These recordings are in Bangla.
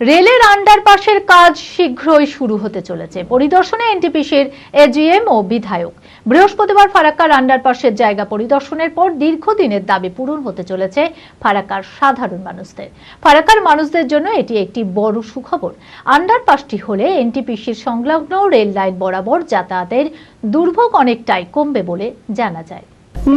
রেলের আন্ডারপাসের কাজ শীঘ্রই শুরু হতে চলেছে। পরিদর্শনে এনটিপিসির এজিএম ও বিধায়ক। বৃহস্পতিবার ফারাক্কার আন্ডারপাসের জায়গা পরিদর্শনের পর দীর্ঘদিনের দাবি পূরণ হতে চলেছে ফারাক্কার সাধারণ মানুষদের। ফারাক্কার মানুষদের জন্য এটি একটি বড় সুখবর। আন্ডারপাসটি হলে এনটিপিসির সংলগ্ন রেল লাইন বরাবর যাতায়াতের দুর্ভোগ অনেকটাই কমবে বলে জানা যায়।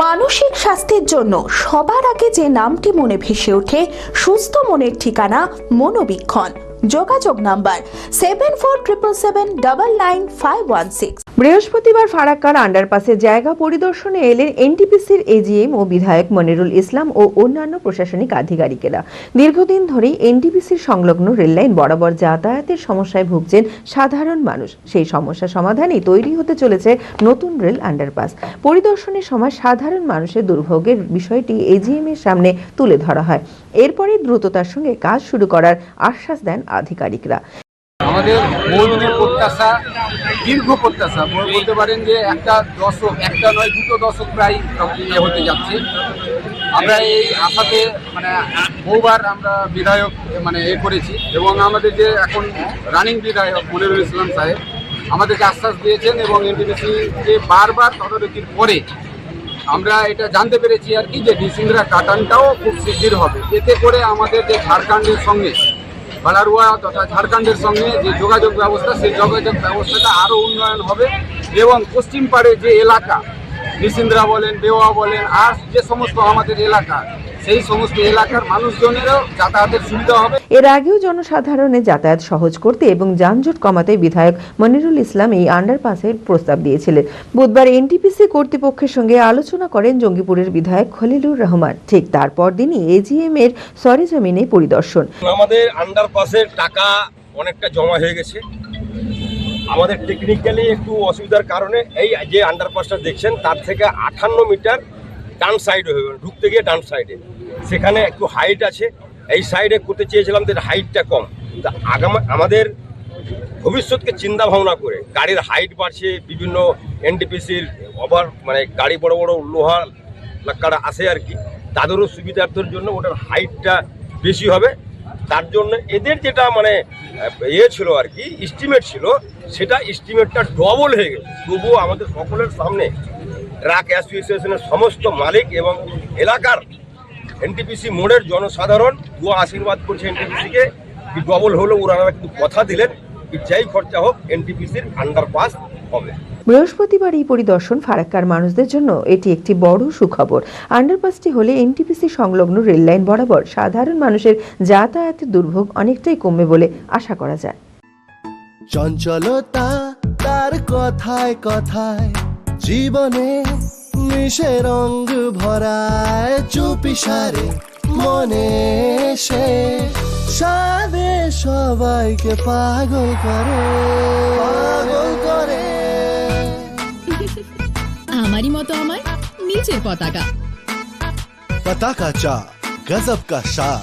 মানসিক স্বাস্থ্যের জন্য সবার আগে যে নামটি মনে ভেসে ওঠে, সুস্থ মনের ঠিকানা মনোবীক্ষণ। যোগাযোগ নাম্বার 7477799516। বৃহস্পতিবার ফারাক্কার আন্ডারপাসের জায়গা পরিদর্শনে এলেন এনটিপিসির এজিএম ও বিধায়ক মনিরুল ইসলাম ও অন্যান্য প্রশাসনিক আধিকারিকেরা। দীর্ঘদিন ধরেই এনটিপিসির সংলগ্ন রেললাইন বরাবর যাতায়াতের সমস্যায় ভুগছেন সাধারণ মানুষ। সেই সমস্যা সমাধানেই তৈরি হতে চলেছে নতুন রেল আন্ডারপাস। পরিদর্শনের সময় সাধারণ মানুষের দুর্ভোগের বিষয়টি এজিএম এর সামনে তুলে ধরা হয়। এরপরে দ্রুততার সঙ্গে কাজ শুরু করার আশ্বাস দেন আধিকারিকরা। আমাদের বহুদিনের প্রত্যাশা, দীর্ঘ প্রত্যাশা বলতে পারেন যে একটা নয় দুটো দশক প্রায় হতে যাচ্ছে। আমরা এই আশাতে বহুবার আমরা বিধায়ক করেছি এবং আমাদের যে এখন রানিং বিধায়ক মনিরুল ইসলাম সাহেব আমাদেরকে আশ্বাস দিয়েছেন এবং এনটিপিসি যে বারবার তদারকির পরে আমরা এটা জানতে পেরেছি আর কি যে ডিসিন্দ্রা কাটানটাও খুব শিগগির হবে। এতে করে আমাদের যে ঝাড়খণ্ডের সঙ্গে বালারুয়া তথা ঝাড়খণ্ডের সঙ্গে যে যোগাযোগ ব্যবস্থা, সেই যোগাযোগ ব্যবস্থাটা আরও উন্নয়ন হবে এবং পশ্চিম পাড়ে যে এলাকা ডিসিন্দ্রা বলেন, বেওয়া বলেন, আর যে সমস্ত আমাদের এলাকা, সেই সমস্ত এলাকার মানুষজনেরও যাতায়াতের সুবিধা হবে। এর আগেও জনসাধারণের যাতায়াত সহজ করতে এবং যানজট কমাতে বিধায়ক মনিরুল ইসলাম এই আন্ডারপাসের প্রস্তাব দিয়েছিলেন। বুধবার এনটিপিসি কর্তৃপক্ষের সঙ্গে আলোচনা করেন জঙ্গিপুরের বিধায়ক খলিলুর রহমান। ঠিক তারপর দিনই এজিএম এর সরেজমিনে পরিদর্শন। আমাদের আন্ডারপাসের টাকা অনেকটা জমা হয়ে গেছে। আমাদের টেকনিক্যালি একটু অসুবিধার কারণে এই যে আন্ডারপাসটা দেখছেন তার থেকে 58 মিটার ডান সাইডে হয়ে ঢুকতে গিয়ে ডান সাইডে সেখানে একটু হাইট আছে। এই সাইডে করতে চেয়েছিলাম যে হাইটটা কম। আমাদের ভবিষ্যৎকে চিন্তা ভাবনা করে গাড়ির হাইট বাড়ছে, বিভিন্ন এনটিপিসির গাড়ি বড় বড় লোহা লাক্কাড়া আসে আর কি, তাদেরও সুবিধার্থের জন্য ওটার হাইটটা বেশি হবে। তার জন্য এদের যেটা ছিল আর কি, এস্টিমেট ছিল, সেটা এস্টিমেটটা ডবল হয়ে গেছে। তবুও আমাদের সকলের সামনে ট্রাক অ্যাসোসিয়েশনের সমস্ত মালিক এবং এলাকার এনটিপিসি মোড়ের জনসাধারণ আশীর্বাদ করছে এনটিপিসিকে। ডবল হলেও ওনারা কিন্তু কথা দিলেন যাই খরচা হোক এনটিপিসির আন্ডারপাস হবে। বৃহস্পতিবার এই পরিদর্শন ফারাক্কার মানুষদের জন্য এটি একটি বড় সুখবর। আন্ডারপাসটি হলে এনটিপিসি সংলগ্ন রেললাইন বরাবর সাধারণ মানুষের যাতায়াতের দুর্ভোগ অনেকটাই কমবে বলে আশা করা যায়। চঞ্চলতা তার কথায় কথায় জীবনে মিশে রঙ ভরায়, চুপি সারে মনে সে সাদে সবাইকে পাগল করে আমারই মতো আমার নিচের পতাকা চা গজব কা শাহ।